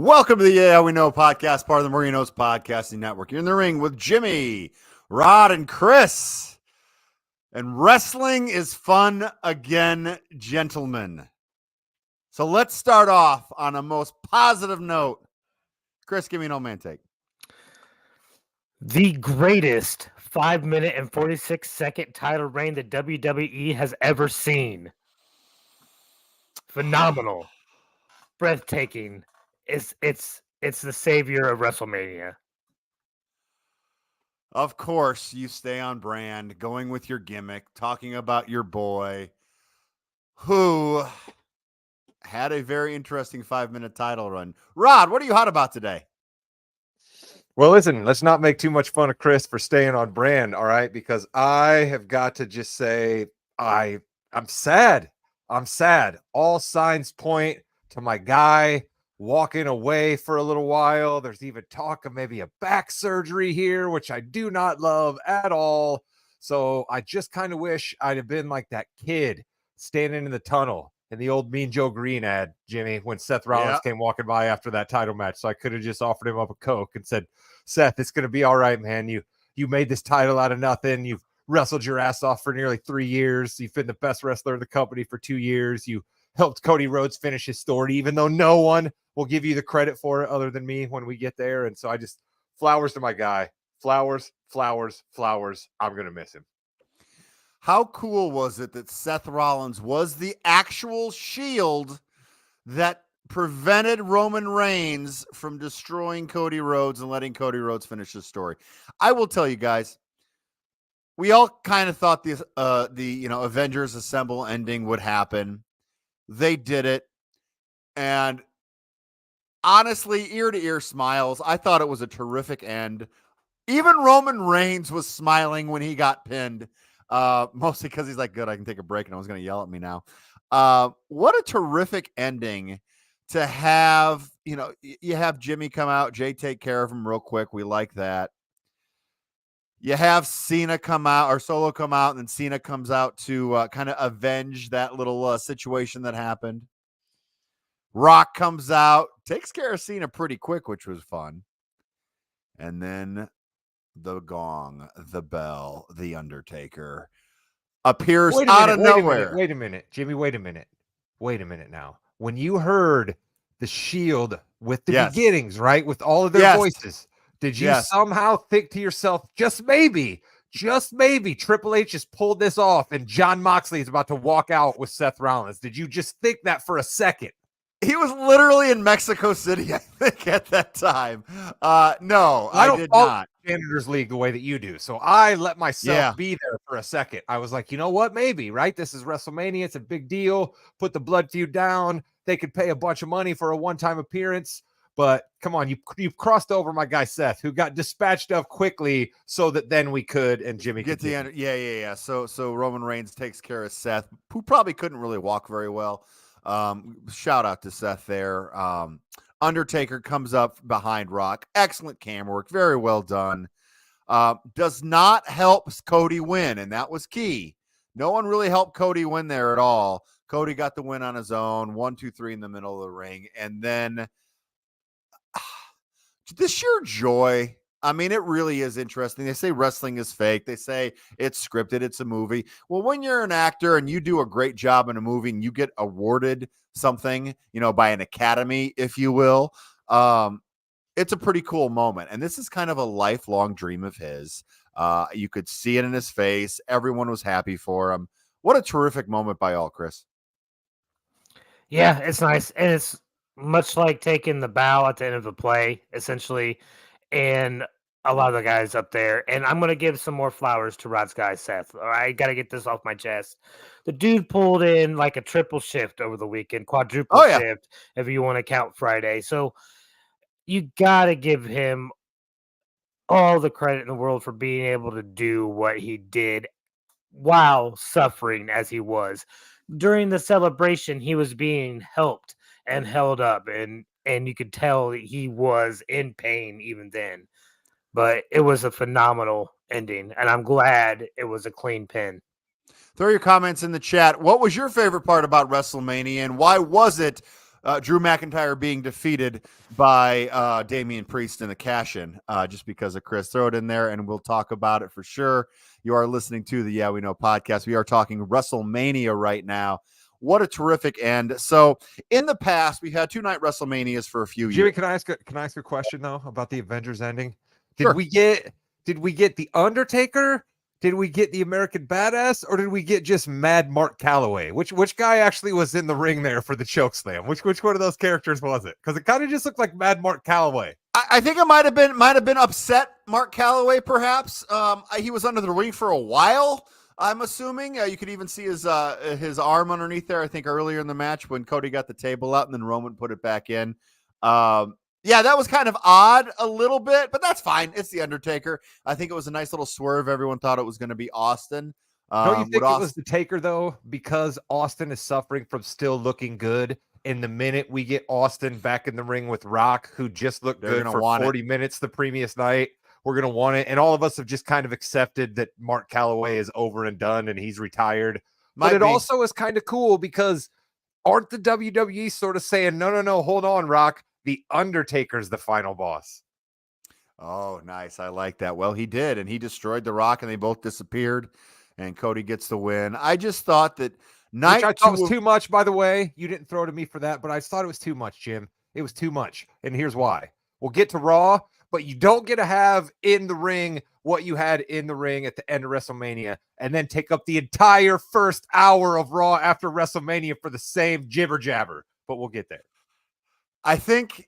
Welcome to the Yeah We Know podcast, part of the Marinos Podcasting Network. You're in the ring with Jimmy, Rod, and Chris. And wrestling is fun again, gentlemen. So let's start off on a most positive note. Chris, give me an old man take. The greatest 5-minute and 46-second title reign the WWE has ever seen. Phenomenal. Breathtaking. It's the savior of WrestleMania. Of course, you stay on brand, going with your gimmick, talking about your boy, who had a very interesting 5-minute title run. Rod, what are you hot about today? Well, listen, let's not make too much fun of Chris for staying on brand, all right? Because I have got to just say I'm sad. I'm sad. All signs point to my guy walking away for a little while. There's even talk of maybe a back surgery here, which I do not love at all. So I just kind of wish I'd have been like that kid standing in the tunnel in the old Mean Joe Green ad, Jimmy, when Seth Rollins came walking by after that title match. So I could have just offered him up a Coke and said, Seth, it's going to be all right, man. You made this title out of nothing. You've wrestled your ass off for nearly 3 years. You've been the best wrestler in the company for 2 years. You helped Cody Rhodes finish his story, even though no one will give you the credit for it other than me when we get there. And so I just, flowers to my guy. Flowers, flowers, flowers. I'm going to miss him. How cool was it that Seth Rollins was the actual shield that prevented Roman Reigns from destroying Cody Rhodes and letting Cody Rhodes finish his story? I will tell you guys, we all kind of thought the Avengers Assemble ending would happen. They did it. And honestly, ear to ear smiles. I thought it was a terrific end. Even Roman Reigns was smiling when he got pinned. Mostly because he's like, good, I can take a break, and I was going to yell at me now. What a terrific ending to have. You have Jimmy come out, Jay take care of him real quick. We like that. You have Cena come out, or Solo come out, and then Cena comes out to kind of avenge that little situation that happened. Rock comes out, takes care of Cena pretty quick, which was fun. And then the gong, the bell, the Undertaker appears out of nowhere. Wait a minute, Jimmy, wait a minute now. When you heard the Shield with the beginnings, right, with all of their voices, did you somehow think to yourself, just maybe Triple H just pulled this off and Jon Moxley is about to walk out with Seth Rollins? Did you just think that for a second? He was literally in Mexico City, I think, at that time. No, I did not. Janitors League the way that you do. So I let myself be there for a second. I was like, you know what? Maybe, right? This is WrestleMania. It's a big deal. Put the blood feud down. They could pay a bunch of money for a one-time appearance. But come on, you've crossed over my guy Seth, who got dispatched of quickly so that then we could, and Jimmy get the end. Yeah. So Roman Reigns takes care of Seth, who probably couldn't really walk very well. Shout out to Seth there. Undertaker comes up behind Rock. Excellent camera work. Very well done. Does not help Cody win, and that was key. No one really helped Cody win there at all. Cody got the win on his own. 1, 2, 3 in the middle of the ring. And then the sheer joy. I mean, it really is interesting. They say wrestling is fake. They say it's scripted. It's a movie. Well, when you're an actor and you do a great job in a movie and you get awarded something, by an academy, if you will, it's a pretty cool moment. And this is kind of a lifelong dream of his. You could see it in his face. Everyone was happy for him. What a terrific moment by all, Chris. Yeah, it's nice. And it's much like taking the bow at the end of the play, essentially. And a lot of the guys up there. And I'm going to give some more flowers to Rod's guy, Seth. All right, I got to get this off my chest. The dude pulled in like a triple shift over the weekend, quadruple shift, if you want to count Friday. So you got to give him all the credit in the world for being able to do what he did while suffering as he was. During the celebration, he was being helped and held up, and you could tell he was in pain even then. But it was a phenomenal ending, and I'm glad it was a clean pin. Throw your comments in the chat. What was your favorite part about WrestleMania, and why was it Drew McIntyre being defeated by Damian Priest in a cash-in, just because of Chris. Throw it in there, and we'll talk about it for sure. You are listening to the Yeah We Know podcast. We are talking WrestleMania right now. What a terrific end. So in the past, we had 2-night WrestleManias for a few Jimmy, years. can I ask a question though about the Avengers ending? Did Sure. we get the Undertaker? Did we get the American Badass, or did we get just Mad Mark Calloway? Which guy actually was in the ring there for the chokeslam? Which one of those characters was it? Because it kind of just looked like Mad Mark Calloway. I think it might have been upset Mark Calloway, perhaps. He was under the ring for a while, I'm assuming. You could even see his arm underneath there, I think, earlier in the match when Cody got the table out and then Roman put it back in. Yeah, that was kind of odd a little bit, but that's fine. It's The Undertaker. I think it was a nice little swerve. Everyone thought it was going to be Austin. Don't you think it was the Taker, though? Because Austin is suffering from still looking good. And the minute we get Austin back in the ring with Rock, who just looked good for 40 minutes the previous night, we're going to want it. And all of us have just kind of accepted that Mark Calloway is over and done and he's retired. But it also is kind of cool because aren't the WWE sort of saying, no, hold on, Rock. The Undertaker's the final boss. Oh, nice. I like that. Well, he did, and he destroyed The Rock, and they both disappeared, and Cody gets the win. I just thought that Which I thought was too much, by the way. You didn't throw to me for that, but I thought it was too much, Jim. It was too much, and here's why. We'll get to Raw, but you don't get to have in the ring what you had in the ring at the end of WrestleMania and then take up the entire first hour of Raw after WrestleMania for the same jibber jabber, but we'll get there. I think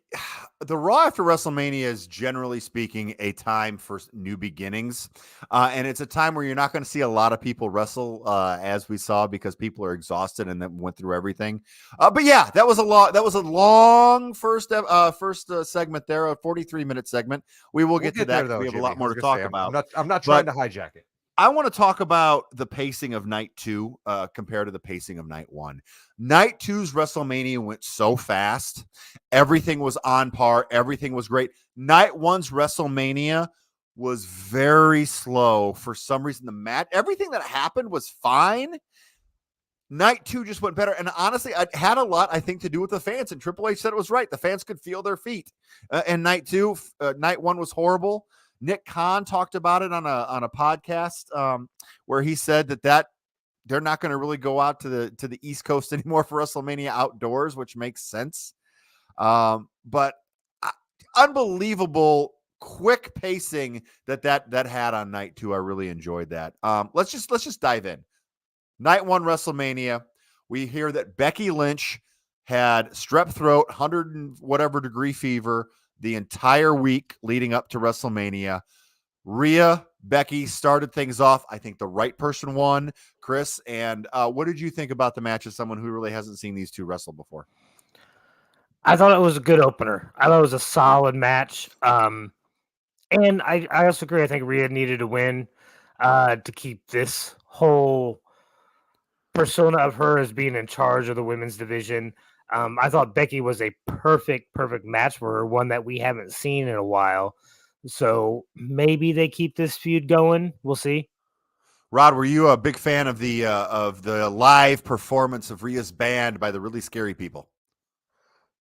the Raw after WrestleMania is, generally speaking, a time for new beginnings. And it's a time where you're not going to see a lot of people wrestle, as we saw, because people are exhausted and then went through everything. But yeah, that was a long first segment there, a 43-minute segment. We'll get to that. We have a lot more to talk about. I'm not trying to hijack it. I want to talk about the pacing of night 2 compared to the pacing of night 1. Night 2's WrestleMania went so fast. Everything was on par. Everything was great. Night 1's WrestleMania was very slow. For some reason, the match, everything that happened was fine. Night 2 just went better. And honestly, it had a lot, I think, to do with the fans. And Triple H said it was right. The fans could feel their feet. And night 2, night 1 was horrible. Nick Khan talked about it on a podcast where he said that they're not going to really go out to the East Coast anymore for WrestleMania outdoors, which makes sense. But unbelievable quick pacing that had on night 2. I really enjoyed that. Let's just dive in. Night 1 WrestleMania. We hear that Becky Lynch had strep throat, 100 and whatever degree fever the entire week leading up to WrestleMania. Rhea, Becky started things off. I think the right person won, Chris. And what did you think about the match as someone who really hasn't seen these two wrestle before? I thought it was a good opener. I thought it was a solid match. And I also agree. I think Rhea needed to win to keep this whole persona of her as being in charge of the women's division. I thought Becky was a perfect match for her, one that we haven't seen in a while. So maybe they keep this feud going. We'll see. Rod, were you a big fan of the live performance of Rhea's band by the Really Scary People?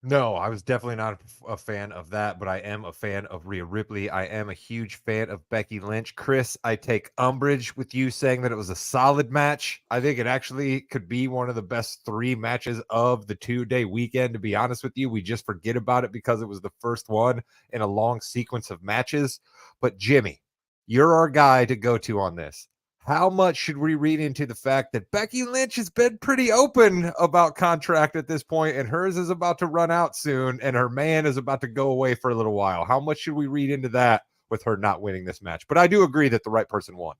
No, I was definitely not a fan of that, but I am a fan of Rhea Ripley. I am a huge fan of Becky Lynch. Chris, I take umbrage with you saying that it was a solid match. I think it actually could be one of the best 3 matches of the 2-day weekend, to be honest with you. We just forget about it because it was the first one in a long sequence of matches. But Jimmy, you're our guy to go to on this. How much should we read into the fact that Becky Lynch has been pretty open about contract at this point, and hers is about to run out soon, and her man is about to go away for a little while? How much should we read into that with her not winning this match? But I do agree that the right person won.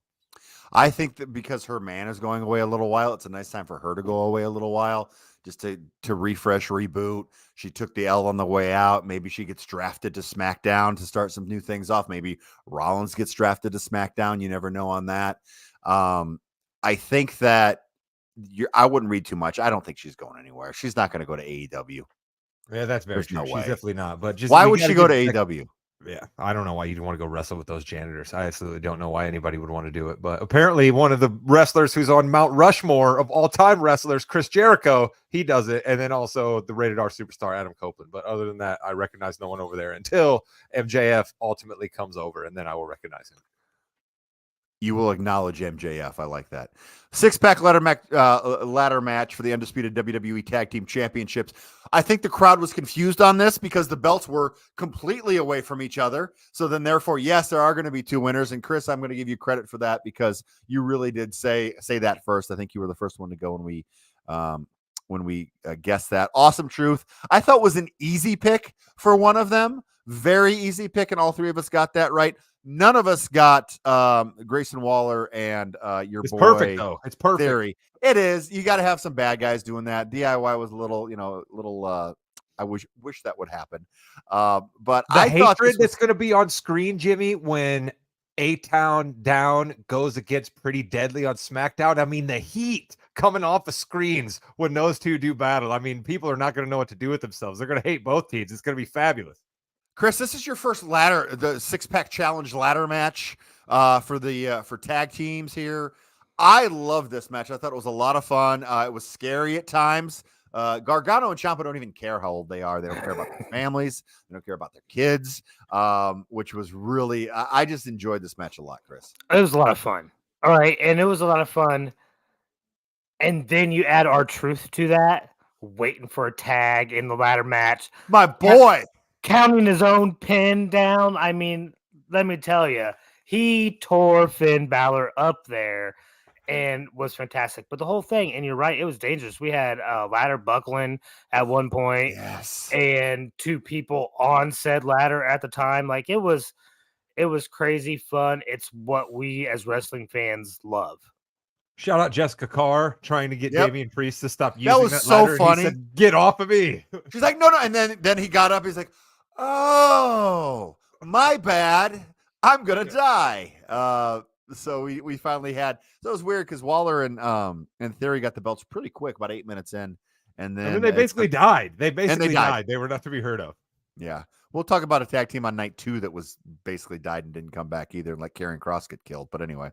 I think that because her man is going away a little while, it's a nice time for her to go away a little while, just to refresh, reboot. She took the L on the way out. Maybe she gets drafted to SmackDown to start some new things off. Maybe Rollins gets drafted to SmackDown. You never know on that. I think that I wouldn't read too much. I don't think she's going anywhere. She's not going to go to AEW. Yeah, that's very true. No She's way. Definitely not. But just why would she go to AEW? Yeah, I don't know why you'd want to go wrestle with those janitors. I absolutely don't know why anybody would want to do it. But apparently, one of the wrestlers who's on Mount Rushmore of all-time wrestlers, Chris Jericho, he does it, and then also the Rated R superstar Adam Copeland. But other than that, I recognize no one over there until MJF ultimately comes over, and then I will recognize him. You will acknowledge MJF. I like that. Six-pack ladder match for the undisputed WWE Tag Team Championships. I think the crowd was confused on this because the belts were completely away from each other. So then, therefore, yes, there are going to be two winners. And Chris, I'm going to give you credit for that because you really did say that first. I think you were the first one to go when we guessed that. Awesome Truth, I thought was an easy pick for one of them. Very easy pick, and all three of us got that right. None of us got Grayson Waller and your It's boy. perfect, though. It's perfect. Theory. It is. You got to have some bad guys doing that. DIY was a little. I wish that would happen. But The I thought hatred that's going to be on screen, Jimmy, when A-Town Down goes against Pretty Deadly on SmackDown. I mean, the heat coming off the screens when those two do battle. I mean, people are not going to know what to do with themselves. They're going to hate both teams. It's going to be fabulous. Chris, this is your first the six-pack challenge ladder match for tag teams here. I love this match. I thought it was a lot of fun. It was scary at times. Gargano and Ciampa don't even care how old they are. They don't care about their families. They don't care about their kids, which was really I just enjoyed this match a lot, Chris. It was a lot of fun. All right, and it was a lot of fun. And then you add our truth to that, waiting for a tag in the ladder match. My boy. Counting his own pin down. I mean, let me tell you, he tore Finn Balor up there and was fantastic. But the whole thing, and you're right, it was dangerous. We had a ladder buckling at one point, yes, and two people on said ladder at the time. Like it was crazy fun. It's what we as wrestling fans love. Shout out Jessica Carr trying to get Damian Priest to stop using that was so ladder, funny. He said, "Get off of me." She's like, no. And then he got up. He's like, oh, my bad. I'm gonna die. So we finally had. So it was weird because Waller and Theory got the belts pretty quick, about 8 minutes in, and then they basically died. They basically died. They were not to be heard of. Yeah, we'll talk about a tag team on night 2 that was basically died and didn't come back either, and like Karrion Kross get killed. But anyway,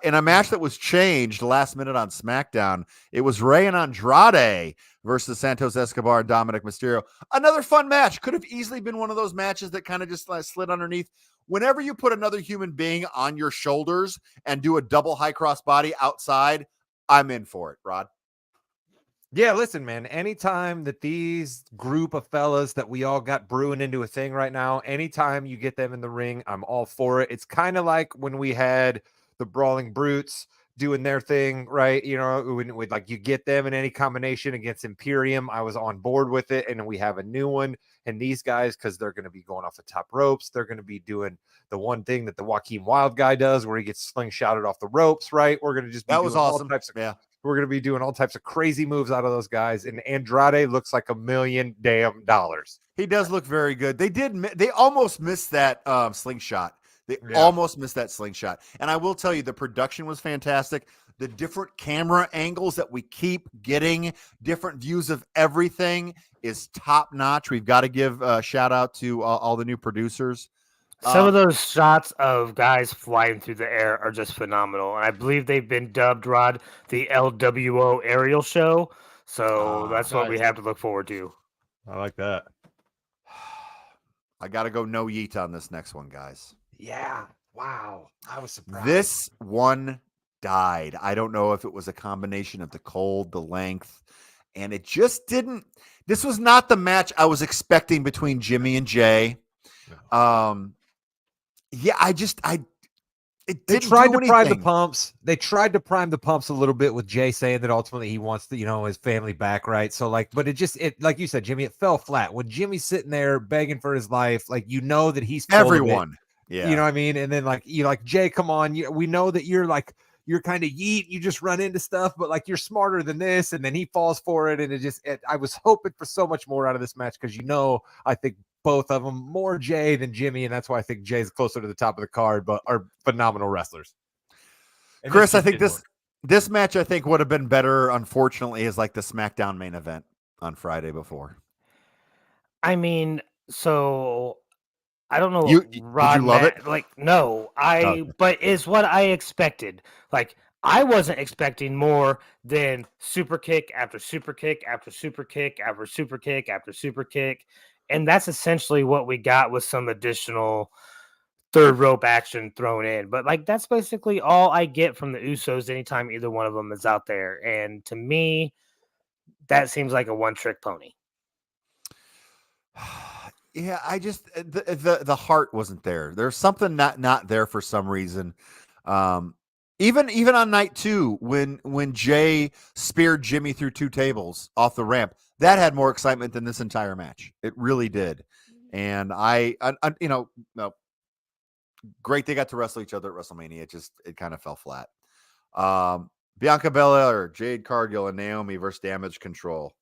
in a match that was changed last minute on SmackDown, it was Rey and Andrade versus Santos Escobar and Dominic Mysterio. Another fun match. Could have easily been one of those matches that kind of just slid underneath. Whenever you put another human being on your shoulders and do a double high cross body outside, I'm in for it, Rod. Yeah, listen, man, anytime that these group of fellas that we all got brewing into a thing right now, anytime you get them in the ring, I'm all for it. It's kind of like when we had the Brawling Brutes doing their thing, right? You know, when like you get them in any combination against Imperium, I was on board with it. And we have a new one. And these guys, because they're going to be going off the top ropes, they're going to be doing the one thing that the Joaquin Wild guy does, where he gets slingshotted off the ropes, right? We're going to just be that was awesome. We're going to be doing all types of crazy moves out of those guys. And Andrade looks like $1 million damn dollars. He does look very good. They almost missed that slingshot. They almost missed that slingshot. And I will tell you, the production was fantastic. The different camera angles that we keep getting, different views of everything is top notch. We've got to give a shout out to all the new producers. Some of those shots of guys flying through the air are just phenomenal. And I believe they've been dubbed, Rod, the LWO aerial show. So that's what we have to look forward to. I like that. I got to go no yeet on this next one, guys. Yeah. Wow. I was surprised. This one died. I don't know if it was a combination of the cold, the length, and it just didn't. This was not the match I was expecting between Jimmy and Jay. They tried to prime the pumps. They tried to prime the pumps a little bit with Jay saying that ultimately he wants to, his family back, right? So but it like you said, Jimmy, it fell flat when Jimmy's sitting there begging for his life. Like, that he's everyone. Yeah. You know what I mean? And then like Jay, come on. We know that you're kind of yeet. You just run into stuff, but like you're smarter than this. And then he falls for it. And I was hoping for so much more out of this match because I think both of them more Jay than Jimmy, and that's why I think Jay's closer to the top of the card, but are phenomenal wrestlers. And Chris, I think this match I think would have been better, unfortunately, is like the SmackDown main event on Friday before. I mean, so I don't know, Did Rod, you love it? Matt, like, no, Okay. but it's what I expected. Like, I wasn't expecting more than super kick after super kick after super kick after super kick after super kick. And that's essentially what we got with some additional third rope action thrown in. But like, that's basically all I get from the Usos anytime either one of them is out there. And to me, that seems like a one trick pony. Yeah, I just the heart wasn't there. There's something not there for some reason. Even on night 2 when Jay speared Jimmy through 2 tables off the ramp, that had more excitement than this entire match. It really did. And I no, great they got to wrestle each other at WrestleMania. It kind of fell flat. Bianca Belair, Jade Cargill, and Naomi versus Damage Control.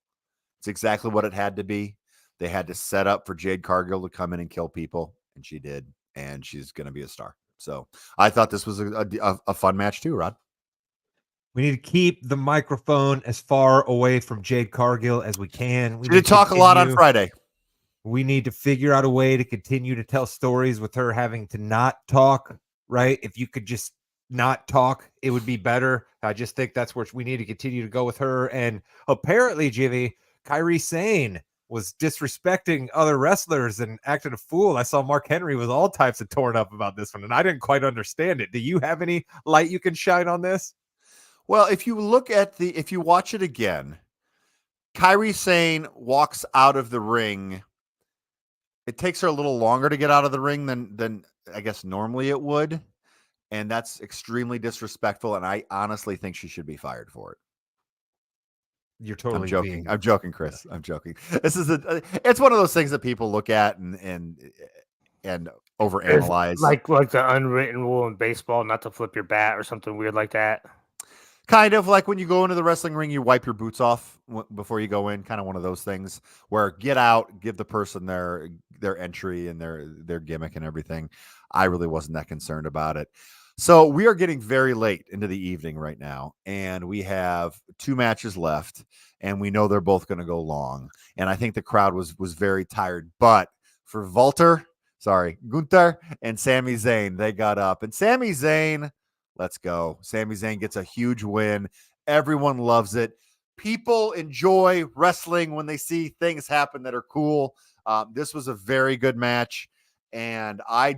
It's exactly what it had to be. They had to set up for Jade Cargill to come in and kill people, and she did, and she's going to be a star. So I thought this was a fun match too, Rod. We need to keep the microphone as far away from Jade Cargill as we can. We She did talk a lot on Friday. We need to figure out a way to continue to tell stories with her having to not talk, right? If you could just not talk, it would be better. I just think that's where we need to continue to go with her. And apparently, Jimmy, Kairi Sane was disrespecting other wrestlers and acting a fool. I saw Mark Henry was all types of torn up about this one, and I didn't quite understand it. Do you have any light you can shine on this? Well, if you watch it again, Kairi Sane walks out of the ring. It takes her a little longer to get out of the ring than I guess normally it would. And that's extremely disrespectful. And I honestly think she should be fired for it. You're totally joking. I'm joking, Chris. I'm joking. This is it's one of those things that people look at and overanalyze. Like the unwritten rule in baseball, not to flip your bat or something weird like that. Kind of like when you go into the wrestling ring, you wipe your boots off before you go in. Kind of one of those things where get out, give the person their entry and their gimmick and everything. I really wasn't that concerned about it. So we are getting very late into the evening right now, and we have 2 matches left, and we know they're both going to go long. And I think the crowd was very tired. But for Gunther and Sami Zayn, they got up. And Sami Zayn, let's go. Sami Zayn gets a huge win. Everyone loves it. People enjoy wrestling when they see things happen that are cool. This was a very good match. And I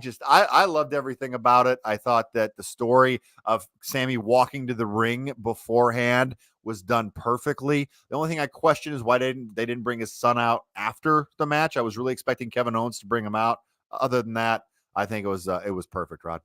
loved everything about it. I thought that the story of Sammy walking to the ring beforehand was done perfectly. The only thing I question is why they didn't bring his son out after the match. I was really expecting Kevin Owens to bring him out. Other than that, I think it was perfect, Rod.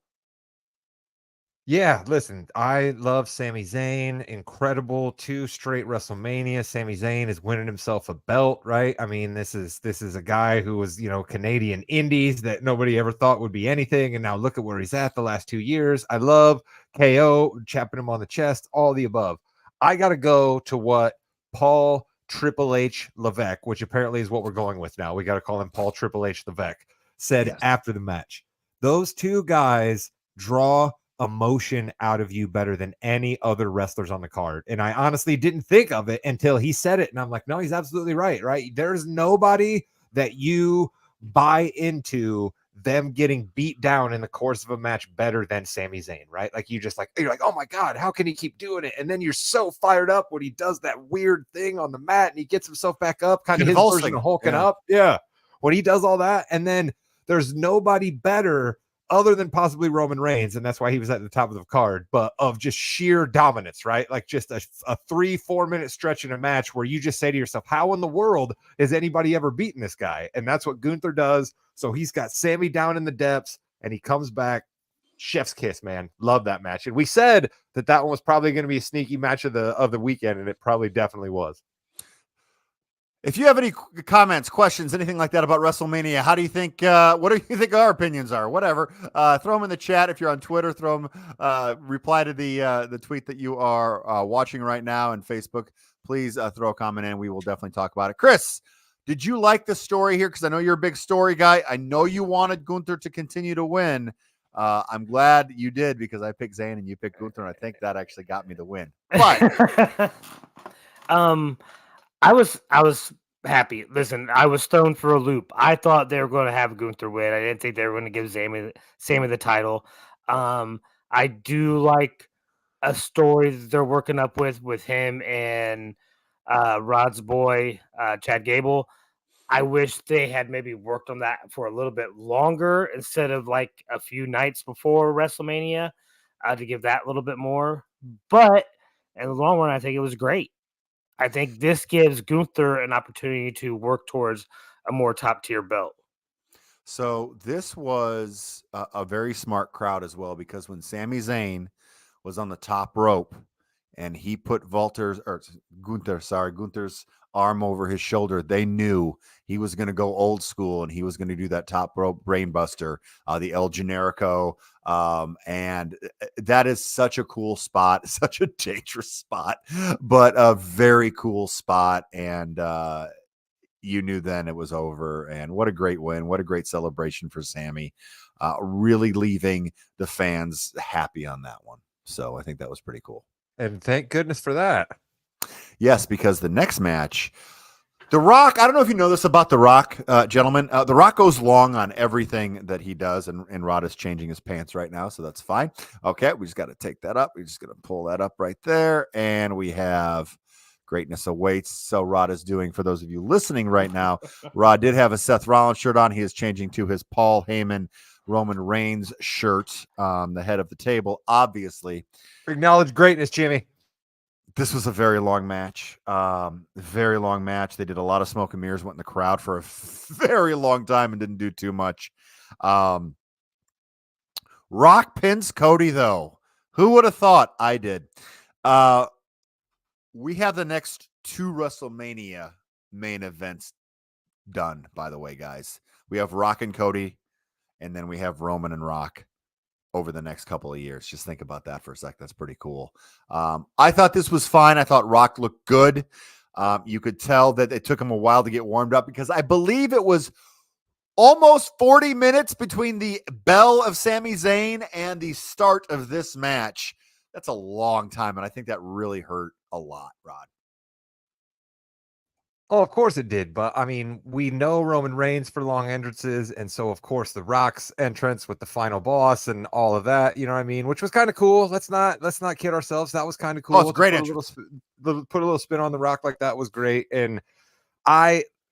Yeah, listen, I love Sami Zayn. Incredible 2 straight WrestleMania. Sami Zayn is winning himself a belt, right? I mean, this is a guy who was, Canadian indies that nobody ever thought would be anything. And now look at where he's at the last 2 years. I love KO, chapping him on the chest, all the above. I got to go to what Paul Triple H Levesque, which apparently is what we're going with now. We got to call him Paul Triple H Levesque, said after the match. Those 2 guys draw emotion out of you better than any other wrestlers on the card. And I honestly didn't think of it until he said it. And I'm like, no, he's absolutely right. There's nobody that you buy into them getting beat down in the course of a match better than Sami Zayn, right? Like you're like, oh my God, how can he keep doing it? And then you're so fired up when he does that weird thing on the mat and he gets himself back up, kind of his version of hulking up. Yeah. When he does all that. And then there's nobody better other than possibly Roman Reigns, and that's why he was at the top of the card, but of just sheer dominance, right? Like just a 3-4 minute stretch in a match where you just say to yourself, how in the world has anybody ever beaten this guy? And that's what Gunther does. So he's got Sammy down in the depths, and he comes back. Chef's kiss, man. Love that match. And we said that one was probably going to be a sneaky match of the weekend, and it probably definitely was. If you have any comments, questions, anything like that about WrestleMania, how do you think, what do you think our opinions are? Whatever. Throw them in the chat. If you're on Twitter, throw them, reply to the tweet that you are watching right now and Facebook. Please throw a comment in. We will definitely talk about it. Chris, did you like the story here? Because I know you're a big story guy. I know you wanted Gunther to continue to win. I'm glad you did because I picked Zayn and you picked Gunther, and I think that actually got me the win. But I was happy. Listen, I was thrown for a loop. I thought they were going to have Gunther win. I didn't think they were going to give Sammy the title. I do like a story that they're working up with him and Rod's boy, Chad Gable. I wish they had maybe worked on that for a little bit longer instead of like a few nights before WrestleMania to give that a little bit more. But in the long run, I think it was great. I think this gives Gunther an opportunity to work towards a more top tier belt. So this was a very smart crowd as well, because when Sami Zayn was on the top rope and he put Gunther's arm over his shoulder, they knew he was going to go old school and he was going to do that top rope brainbuster, the El Generico. And that is such a cool spot, such a dangerous spot, but a very cool spot. And you knew then it was over. And what a great win. What a great celebration for Sammy. Really leaving the fans happy on that one. So I think that was pretty cool. And thank goodness for that. Yes, because the next match, The Rock, I don't know if you know this about The Rock, gentlemen. The Rock goes long on everything that he does, and Rod is changing his pants right now, so that's fine. Okay, we just got to take that up. We're just going to pull that up right there, and we have Greatness Awaits. So Rod is doing, for those of you listening right now, Rod did have a Seth Rollins shirt on. He is changing to his Paul Heyman Roman Reigns shirt, the head of the table, obviously. Acknowledge greatness, Jimmy. This was a very long match. Very long match. They did a lot of smoke and mirrors, went in the crowd for a very long time and didn't do too much. Rock pins Cody, though. Who would have thought? I did. We have the next 2 WrestleMania main events done, by the way, guys. We have Rock and Cody, and then we have Roman and Rock over the next couple of years. Just think about that for a sec. That's pretty cool. I thought this was fine. I thought Rock looked good. You could tell that it took him a while to get warmed up, because I believe it was almost 40 minutes between the bell of Sami Zayn and the start of this match. That's a long time, and I think that really hurt a lot, Rod. Oh, of course it did. But I mean, we know Roman Reigns for long entrances. And so, of course, The Rock's entrance with the final boss and all of that, you know what I mean? Which was kind of cool. Let's not kid ourselves. That was kind of cool. Oh, it's great. Put a little spin on The Rock like that was great. And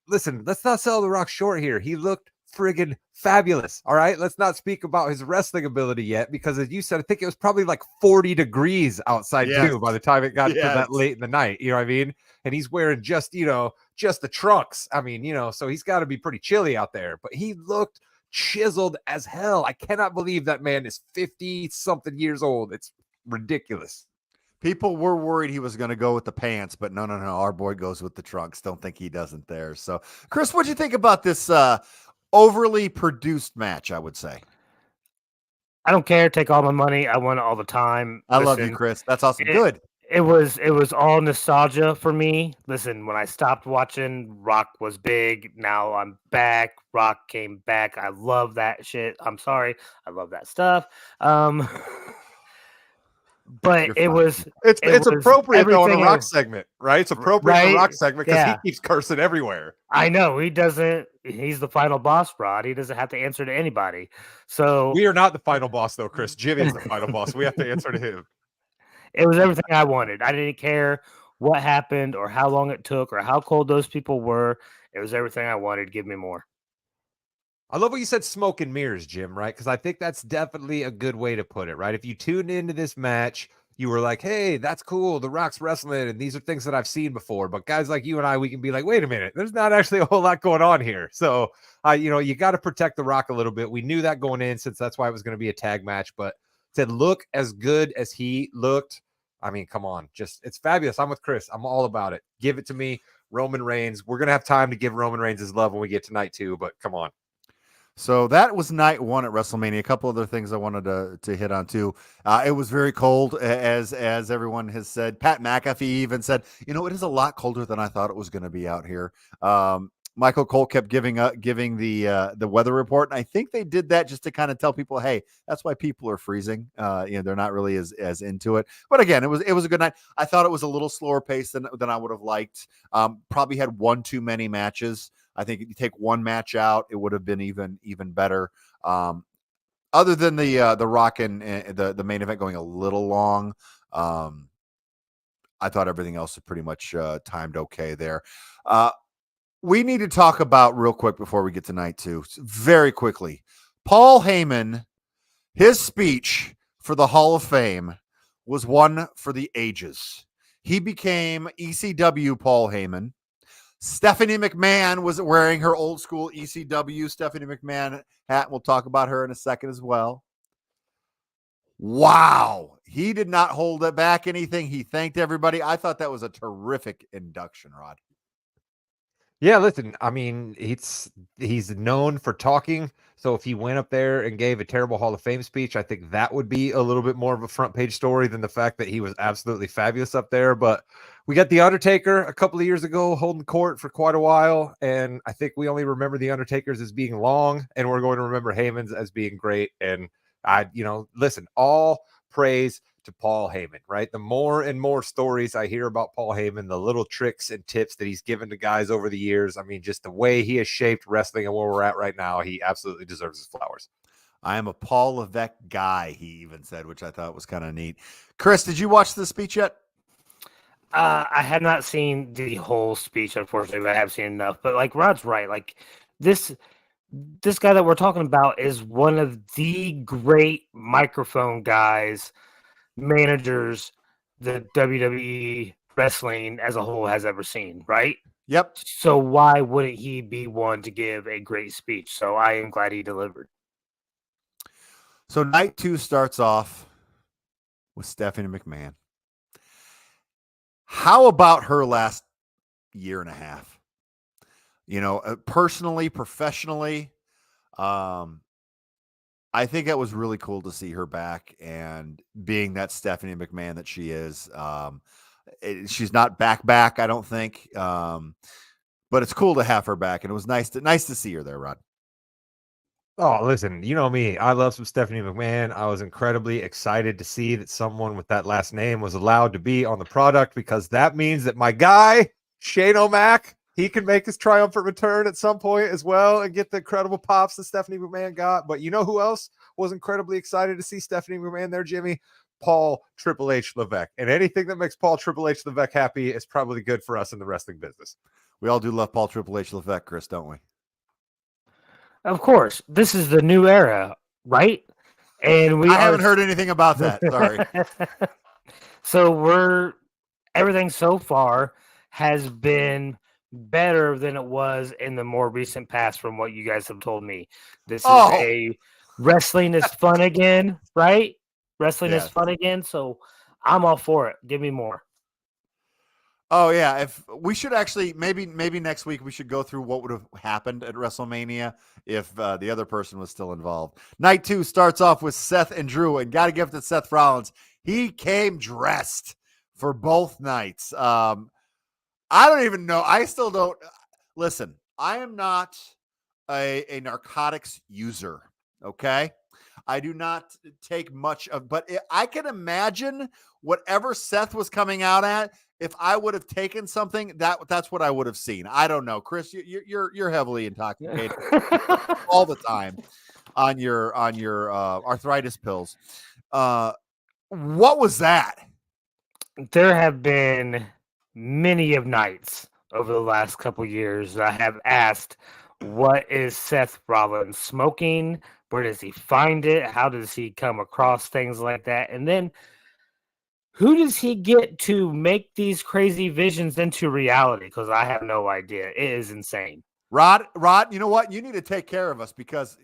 listen, let's not sell The Rock short here. He looked friggin' fabulous. All right. Let's not speak about his wrestling ability yet, because as you said, I think it was probably like 40 degrees outside too by the time it got to that late in the night. You know what I mean? And he's wearing just the trunks. I mean, so he's got to be pretty chilly out there, but he looked chiseled as hell. I cannot believe that man is 50 something years old. It's ridiculous. People were worried he was going to go with the pants, but no. Our boy goes with the trunks. Don't think he doesn't there. So, Chris, what'd you think about this overly produced match, I would say? I don't care. Take all my money. I want it all the time. I love you, Chris. That's awesome. Good. It was all nostalgia for me. Listen, when I stopped watching, Rock was big. Now I'm back. Rock came back. I love that shit. I'm sorry. I love that stuff. But it's appropriate though in a Rock segment, right? It's appropriate in a Rock segment because he keeps cursing everywhere. I know he doesn't. He's the final boss, Rod. He doesn't have to answer to anybody. So we are not the final boss, though, Chris. Jimmy's the final boss. We have to answer to him. It was everything I wanted. I didn't care what happened or how long it took or how cold those people were. It was everything I wanted. Give me more. I love what you said, smoke and mirrors, Jim, right? Because I think that's definitely a good way to put it, right? If you tuned into this match, you were like, hey, that's cool. The Rock's wrestling, and these are things that I've seen before. But guys like you and I, we can be like, wait a minute, there's not actually a whole lot going on here. So, you got to protect The Rock a little bit. We knew that going in, since that's why it was going to be a tag match. But to look as good as he looked, I mean, come on. It's fabulous. I'm with Chris. I'm all about it. Give it to me. Roman Reigns. We're going to have time to give Roman Reigns his love when we get to night 2, but come on. So that was night 1 at WrestleMania. A couple other things I wanted to hit on too. It was very cold, as everyone has said. Pat McAfee even said, it is a lot colder than I thought it was going to be out here. Michael Cole kept giving the weather report, and I think they did that just to kind of tell people, hey, that's why people are freezing. They're not really as into it. But again, it was a good night. I thought it was a little slower pace than I would have liked. Probably had one too many matches. I think if you take one match out, it would have been even better. Other than the Rock and the main event going a little long, I thought everything else was pretty much timed okay there. We need to talk about real quick before we get to night two, very quickly. Paul Heyman, his speech for the Hall of Fame was one for the ages. He became ECW Paul Heyman. Stephanie McMahon was wearing her old school ECW Stephanie McMahon hat. We'll talk about her in a second as well. Wow. He did not hold it back anything. He thanked everybody. I thought that was a terrific induction, Rod. Yeah, listen, I mean, he's known for talking. So if he went up there and gave a terrible Hall of Fame speech, I think that would be a little bit more of a front page story than the fact that he was absolutely fabulous up there. But we got The Undertaker a couple of years ago holding court for quite a while. And I think we only remember The Undertaker's as being long, and we're going to remember Heyman's as being great. And listen, all praise to Paul Heyman, right? The more and more stories I hear about Paul Heyman, the little tricks and tips that he's given to guys over the years, I mean, just the way he has shaped wrestling and where we're at right now, he absolutely deserves his flowers. I am a Paul Levesque guy, he even said, which I thought was kind of neat. Chris, did you watch the speech yet? I have not seen the whole speech, unfortunately, but I have seen enough. But like Rod's right, like this guy that we're talking about is one of the great microphone guys, managers, the WWE wrestling as a whole has ever seen, right? Yep. So why wouldn't he be one to give a great speech? So I am glad he delivered. So night two starts off with Stephanie McMahon. How about her last year and a half? Personally, professionally, I think it was really cool to see her back and being that Stephanie McMahon that she is. She's not back, I don't think. But it's cool to have her back, and it was nice to see her there, Rod. Oh, listen, you know me. I love some Stephanie McMahon. I was incredibly excited to see that someone with that last name was allowed to be on the product, because that means that my guy, Shane O'Mac, he can make his triumphant return at some point as well and get the incredible pops that Stephanie McMahon got. But you know who else was incredibly excited to see Stephanie McMahon there, Jimmy? Paul Triple H Levesque. And anything that makes Paul Triple H Levesque happy is probably good for us in the wrestling business. We all do love Paul Triple H Levesque, Chris, don't we? Of course. This is the new era, right? And I haven't heard anything about that. Sorry. So everything so far has been better than it was in the more recent past from what you guys have told me. This is wrestling is fun again, right? Wrestling is fun again, so I'm all for it. Give me more. Oh yeah, if we should actually maybe next week we should go through what would have happened at WrestleMania if the other person was still involved. Night two starts off with Seth and Drew, and got to give it to Seth Rollins. He came dressed for both nights. I don't even know. I still don't. Listen, I am not a narcotics user, okay? I do not take much of, but I can imagine whatever Seth was coming out at, if I would have taken something, that's what I would have seen. I don't know. Chris, you're heavily intoxicated all the time on your arthritis pills. What was that? There have been many of nights over the last couple years I have asked, what is Seth Rollins smoking? Where does he find it? How does he come across things like that? And then who does he get to make these crazy visions into reality? Because I have no idea. It is insane. Rod, you know what? You need to take care of us, because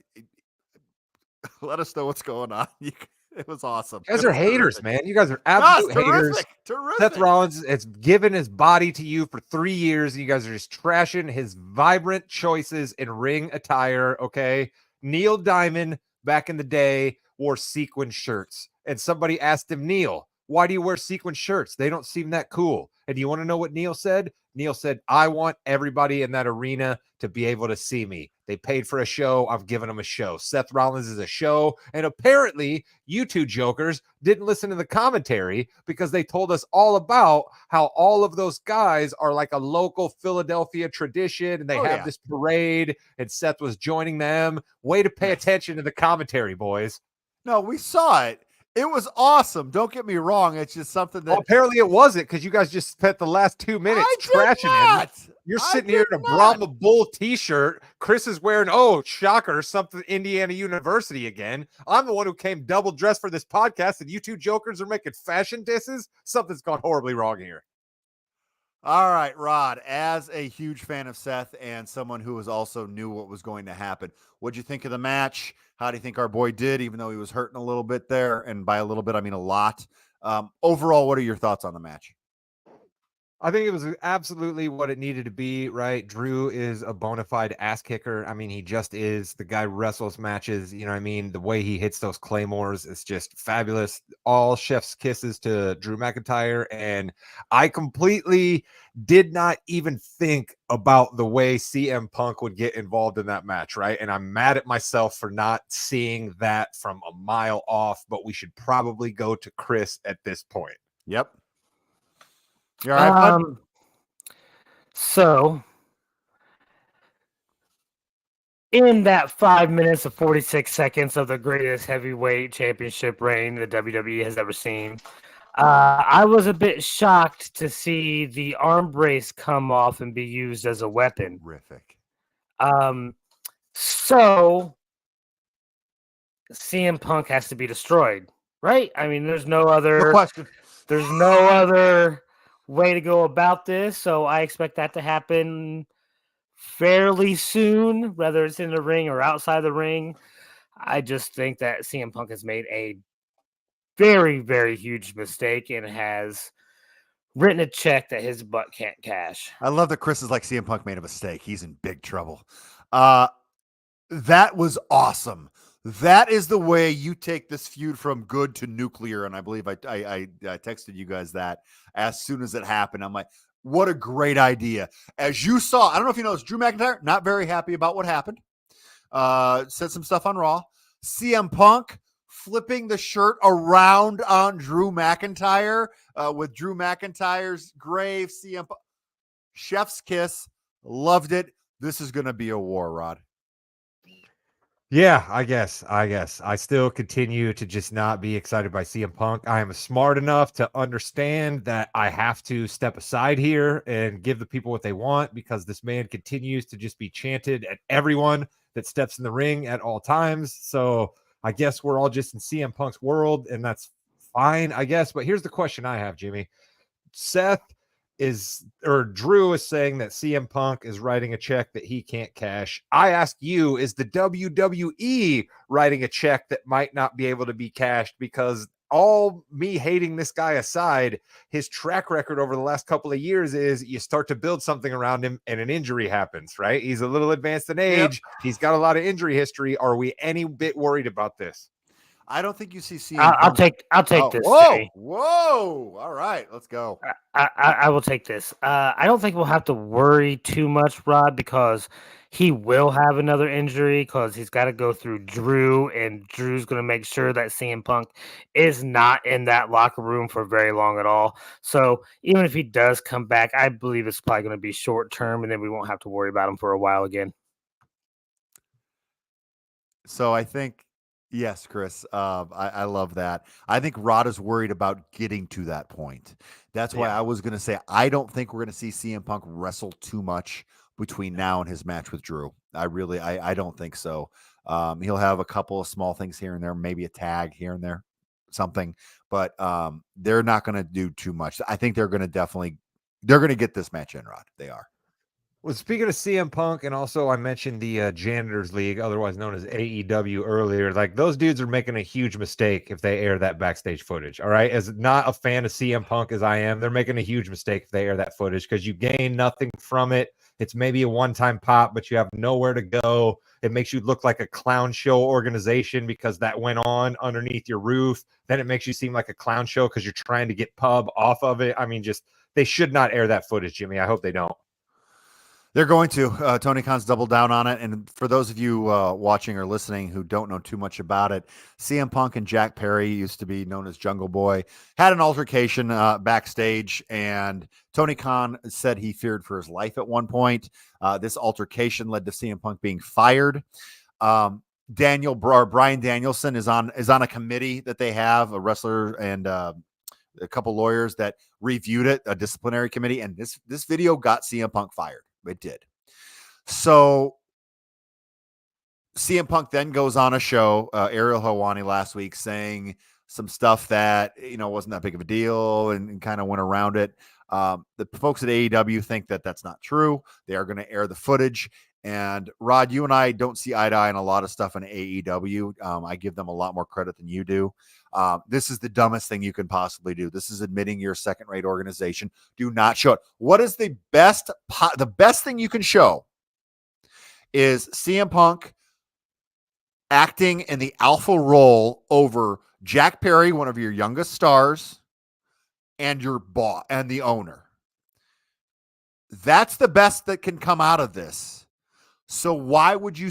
let us know what's going on. It was awesome. You guys are haters, man. You guys are absolute haters. Terrific. Seth Rollins has given his body to you for 3 years, and you guys are just trashing his vibrant choices in ring attire, okay? Neil Diamond, back in the day, wore sequin shirts. And somebody asked him, Neil, Why do you wear sequin shirts? They don't seem that cool. And you want to know what Neil said? Neil said, I want everybody in that arena to be able to see me. They paid for a show. I've given them a show. Seth Rollins is a show. And apparently, you two jokers didn't listen to the commentary because they told us all about how all of those guys are like a local Philadelphia tradition and they have this parade and Seth was joining them. Way to pay attention to the commentary, boys. No, we saw it. It was awesome. Don't get me wrong. It's just something that apparently it wasn't because you guys just spent the last 2 minutes trashing him. You're sitting here in a Brahma Bull t-shirt. Chris is wearing, oh, shocker, something Indiana University again. I'm the one who came double dressed for this podcast, and you two jokers are making fashion disses. Something's gone horribly wrong here. All right, Rod, as a huge fan of Seth and someone who also knew what was going to happen, what'd you think of the match? How do you think our boy did, even though he was hurting a little bit there? And by a little bit, I mean a lot. Overall, what are your thoughts on the match? I think it was absolutely what it needed to be, right? Drew is a bona fide ass kicker. I mean, he just is. The guy wrestles matches. You know what I mean? The way he hits those claymores is just fabulous. All chef's kisses to Drew McIntyre. And I completely did not even think about the way CM Punk would get involved in that match, right? And I'm mad at myself for not seeing that from a mile off, but we should probably go to Chris at this point. Yep. You all right, bud? So in that 5 minutes of 46 seconds of the greatest heavyweight championship reign the WWE has ever seen, I was a bit shocked to see the arm brace come off and be used as a weapon. Terrific. So CM Punk has to be destroyed, right? I mean, there's no other question. There's no other way to go about this, so I expect that to happen fairly soon, whether it's in the ring or outside the ring. I just think that CM Punk has made a very, very huge mistake and has written a check that his butt can't cash. I love that Chris is like, CM Punk made a mistake. He's in big trouble. That was awesome. That is the way you take this feud from good to nuclear. And I believe I texted you guys that as soon as it happened. I'm like, what a great idea. As you saw, I don't know if you know, Drew McIntyre, not very happy about what happened. Said some stuff on Raw. CM Punk flipping the shirt around on Drew McIntyre with Drew McIntyre's grave. CM Punk. Chef's kiss. Loved it. This is going to be a war, Rod. Yeah, I guess. I still continue to just not be excited by CM Punk. I am smart enough to understand that I have to step aside here and give the people what they want because this man continues to just be chanted at everyone that steps in the ring at all times. So I guess we're all just in CM Punk's world, and that's fine, I guess. But here's the question I have, Jimmy. Drew is saying that CM Punk is writing a check that he can't cash. I ask you, is the WWE writing a check that might not be able to be cashed? Because all me hating this guy aside, his track record over the last couple of years is you start to build something around him and an injury happens, right? He's a little advanced in age. Yep. He's got a lot of injury history. Are we any bit worried about this? I don't think you see CM I'll take this. Whoa, Jimmy. whoa! All right, let's go. I will take this. I don't think we'll have to worry too much, Rod, because he will have another injury because he's got to go through Drew, and Drew's going to make sure that CM Punk is not in that locker room for very long at all. So even if he does come back, I believe it's probably going to be short term, and then we won't have to worry about him for a while again. So I think. Yes, Chris. I love that. I think Rod is worried about getting to that point. That's why I was going to say I don't think we're going to see CM Punk wrestle too much between now and his match with Drew. I don't think so. He'll have a couple of small things here and there, maybe a tag here and there, something. But they're not going to do too much. I think they're going to get this match in, Rod. They are. Well, speaking of CM Punk, and also I mentioned the Janitors League, otherwise known as AEW earlier, like those dudes are making a huge mistake if they air that backstage footage. All right. As not a fan of CM Punk as I am, they're making a huge mistake if they air that footage because you gain nothing from it. It's maybe a one-time pop, but you have nowhere to go. It makes you look like a clown show organization because that went on underneath your roof. Then it makes you seem like a clown show because you're trying to get pub off of it. I mean, just they should not air that footage, Jimmy. I hope they don't. They're going to. Tony Khan's doubled down on it. And for those of you watching or listening who don't know too much about it, CM Punk and Jack Perry, used to be known as Jungle Boy, had an altercation backstage. And Tony Khan said he feared for his life at one point. This altercation led to CM Punk being fired. Brian Danielson is on a committee that they have, a wrestler and a couple lawyers that reviewed it, a disciplinary committee. And this video got CM Punk fired. It did. So CM Punk then goes on a show, Ariel Helwani last week, saying some stuff that, wasn't that big of a deal and kind of went around it. The folks at AEW think that that's not true. They are going to air the footage. And Rod, you and I don't see eye to eye on a lot of stuff in AEW. I give them a lot more credit than you do. This is the dumbest thing you can possibly do. This is admitting you're a second-rate organization. Do not show it. What is the best thing you can show is CM Punk acting in the alpha role over Jack Perry, one of your youngest stars, and your boss and the owner. That's the best that can come out of this. So why would you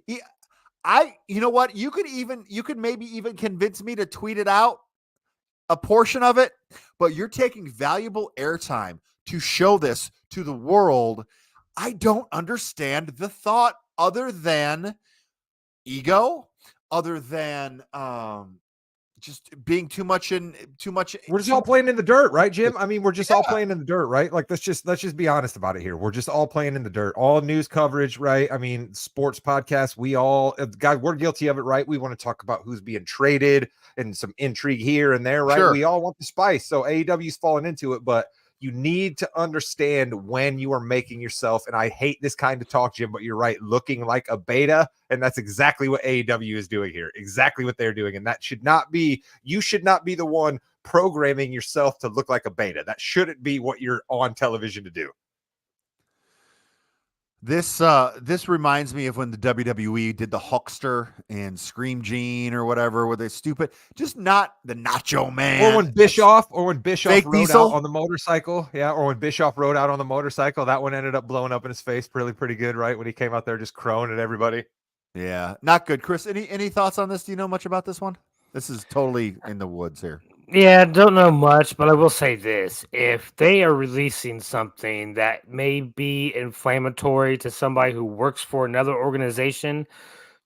you know what? You could maybe even convince me to tweet it out, a portion of it, but you're taking valuable airtime to show this to the world. I don't understand the thought other than ego, other than just being too much. We're just all playing in the dirt, right, Jim? I mean, we're just all playing in the dirt, right? Like, let's just be honest about it here. We're just all playing in the dirt. All news coverage, right? I mean, sports podcasts, we're guilty of it, right? We want to talk about who's being traded and some intrigue here and there, right? Sure. We all want the spice. So AEW's falling into it, but you need to understand when you are making yourself, and I hate this kind of talk, Jim, but you're right, looking like a beta, and that's exactly what AEW is doing here, exactly what they're doing, and you should not be the one programming yourself to look like a beta. That shouldn't be what you're on television to do. This reminds me of when the WWE did the Hulkster and Scream Gene or whatever, where they stupid, just not the Nacho Man. Or when Bischoff rode Diesel out on the motorcycle. Yeah. Or when Bischoff rode out on the motorcycle, that one ended up blowing up in his face pretty good, right? When he came out there just crowing at everybody. Yeah. Not good. Chris, any thoughts on this? Do you know much about this one? This is totally in the woods here. Yeah, don't know much, but I will say this. If they are releasing something that may be inflammatory to somebody who works for another organization,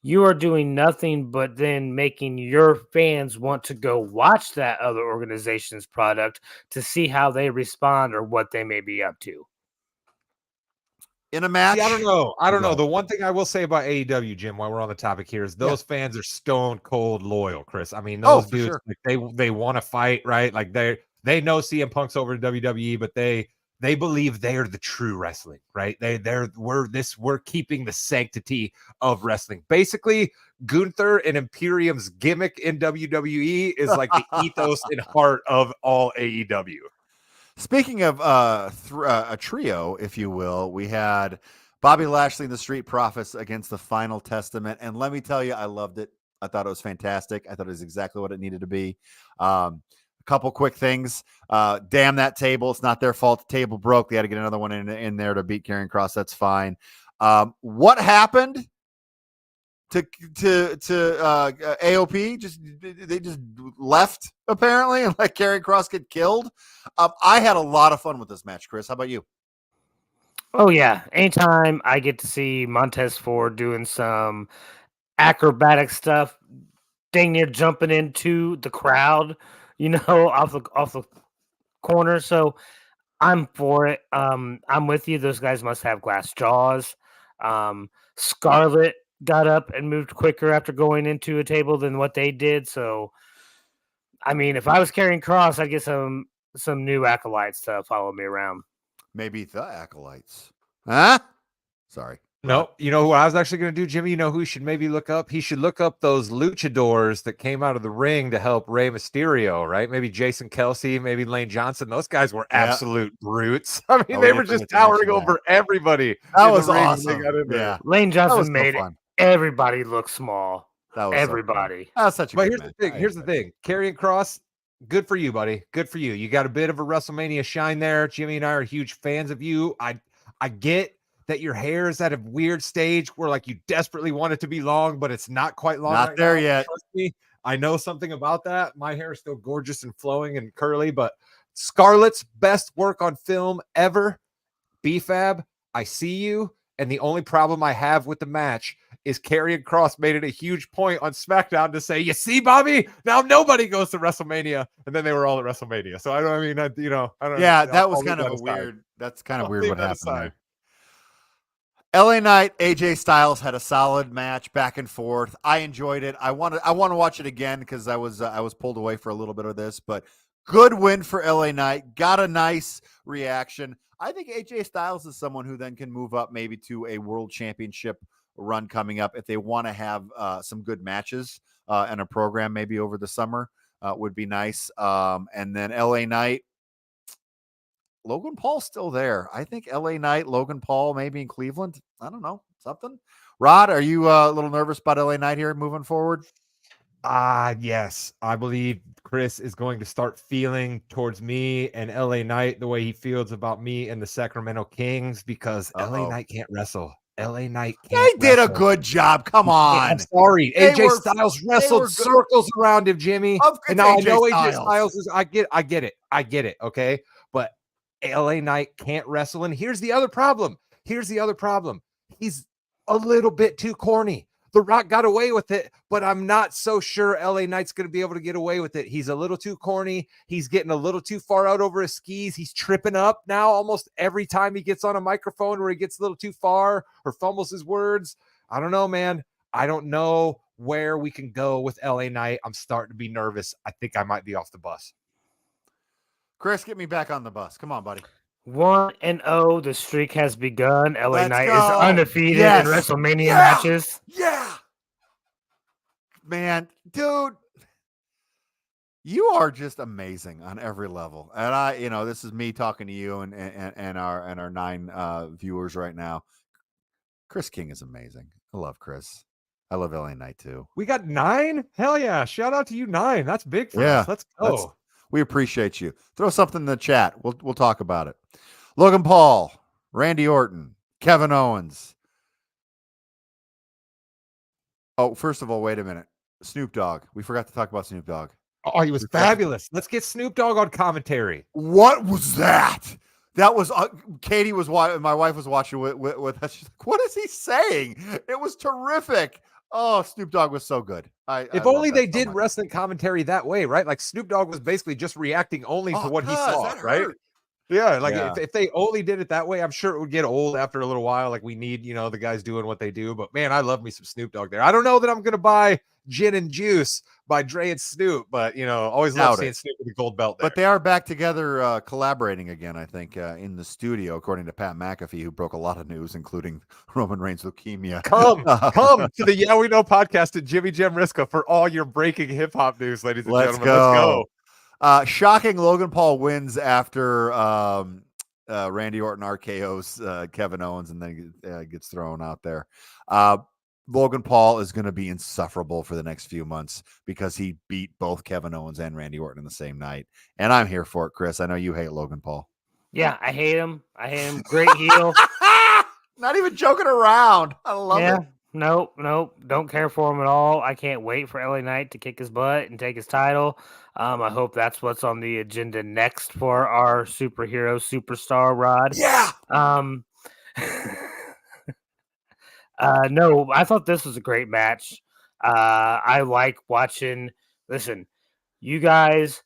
you are doing nothing but then making your fans want to go watch that other organization's product to see how they respond or what they may be up to. In a match? See, I don't know. The one thing I will say about AEW, Jim, while we're on the topic here, is those fans are stone cold loyal, Chris. I mean, those dudes, sure. like, they want to fight, right? Like they know CM Punk's over to WWE, but they believe they are the true wrestling, right? We're keeping the sanctity of wrestling. Basically, Gunther and Imperium's gimmick in WWE is like the ethos and heart of all AEW. Speaking of a trio, if you will, we had Bobby Lashley and the Street Profits against the Final Testament. And let me tell you, I loved it. I thought it was fantastic. I thought it was exactly what it needed to be. A couple quick things. Damn that table. It's not their fault. The table broke. They had to get another one in there to beat Karrion Kross. That's fine. What happened to AOP? They just left apparently and let Karrion Kross get killed. I had a lot of fun with this match, Chris. How about you? Oh yeah, anytime I get to see Montez Ford doing some acrobatic stuff, dang near jumping into the crowd, off the corner. So I'm for it. I'm with you. Those guys must have glass jaws. Scarlett got up and moved quicker after going into a table than what they did. So, I mean, if I was Karrion Kross, I'd get some new acolytes to follow me around. Maybe the acolytes. Huh? Sorry. No, you know what I was actually going to do, Jimmy? You know who he should maybe look up? He should look up those luchadors that came out of the ring to help Rey Mysterio, right? Maybe Jason Kelsey, maybe Lane Johnson. Those guys were Yeah. absolute brutes. I mean, Oh, we they didn't were bring just it to mention towering over everybody That in was the ring when awesome. they got in there. Yeah. Lane was Johnson so made fun. everybody look small. That was so cool. Everybody. That was such a But good here's match. the thing. Here's the thing. Karrion Kross, good for you, buddy. Good for you. You got a bit of a WrestleMania shine there. Jimmy and I are huge fans of you. I get that your hair is at a weird stage where like you desperately want it to be long, but it's not quite long. Not right there now. yet. Trust me, I know something about that. My hair is still gorgeous and flowing and curly, but Scarlett's best work on film ever. BFAB, I see you. And the only problem I have with the match is Karrion Kross made it a huge point on SmackDown to say, "You see, Bobby, now nobody goes to WrestleMania," and then they were all at WrestleMania. So I don't. I mean, I don't. Yeah, that was I'll kind leave of a aside. weird. That's kind of I'll weird leave what that happened aside. there. LA Knight, AJ Styles had a solid match back and forth. I enjoyed it. I want to watch it again because I was pulled away for a little bit of this, but good win for LA Knight. Got a nice reaction. I think AJ Styles is someone who then can move up maybe to a world championship run coming up if they want to have some good matches and a program maybe over the summer would be nice. And then LA Knight. Logan Paul's still there. I think LA Knight, Logan Paul, maybe in Cleveland. I don't know. Something. Rod, are you a little nervous about LA Knight here moving forward? Yes. I believe Chris is going to start feeling towards me and LA Knight the way he feels about me and the Sacramento Kings because LA Knight can't wrestle. LA Knight can't They did a wrestle. good job. Come on. I'm sorry. They AJ were- Styles were wrestled good. circles around him, Jimmy. Of And now I AJ know AJ Styles. Styles is I get it. Okay. But LA Knight can't wrestle. And here's the other problem. He's a little bit too corny. The Rock got away with it, but I'm not so sure LA Knight's going to be able to get away with it. He's a little too corny. He's getting a little too far out over his skis. He's tripping up now almost every time he gets on a microphone where he gets a little too far or fumbles his words. I don't know, man. I don't know where we can go with LA Knight. I'm starting to be nervous. I think I might be off the bus. Chris, get me back on the bus. Come on, buddy. 1-0. The streak has begun. LA Let's Knight go. is undefeated Yes. in WrestleMania Yeah. matches. Yeah. Man, dude, you are just amazing on every level. And this is me talking to you and our 9 viewers right now. Chris King is amazing. I love Chris. I love LA Knight too. We got 9? Hell yeah. Shout out to you, 9. That's big for Yeah, us. Let's go. We appreciate you. Throw something in the chat. We'll talk about it. Logan Paul, Randy Orton, Kevin Owens. Oh, first of all, wait a minute. Snoop Dogg. We forgot to talk about Snoop Dogg. Oh, he was fabulous. Let's get Snoop Dogg on commentary. What was that? That was Katie was watching. My wife was watching with us. She's like, "What is he saying?" It was terrific. Oh, Snoop Dogg was so good. If only they did wrestling commentary that way, right? Like Snoop Dogg was basically just reacting only to what he saw, right? Yeah, like if they only did it that way, I'm sure it would get old after a little while. Like we need, the guys doing what they do. But man, I love me some Snoop Dogg there. I don't know that I'm gonna buy Gin and Juice by Dre and Snoop, but always love seeing Snoop with the gold belt there. But they are back together collaborating again, I think, in the studio, according to Pat McAfee, who broke a lot of news, including Roman Reigns leukemia. Come to the Yeah We Know podcast at Jimmy Jam Riska for all your breaking hip hop news, ladies and gentlemen. Let's go. Shocking Logan Paul wins after Randy Orton RKO's Kevin Owens and then gets thrown out there. Logan Paul is going to be insufferable for the next few months because he beat both Kevin Owens and Randy Orton in the same night. And I'm here for it, Chris. I know you hate Logan Paul. Yeah, I hate him. Great heel. Not even joking around. I love it. Nope. Don't care for him at all. I can't wait for LA Knight to kick his butt and take his title. I hope that's what's on the agenda next for our superhero superstar, Rod. Yeah. No, I thought this was a great match. I like watching. Listen, you guys.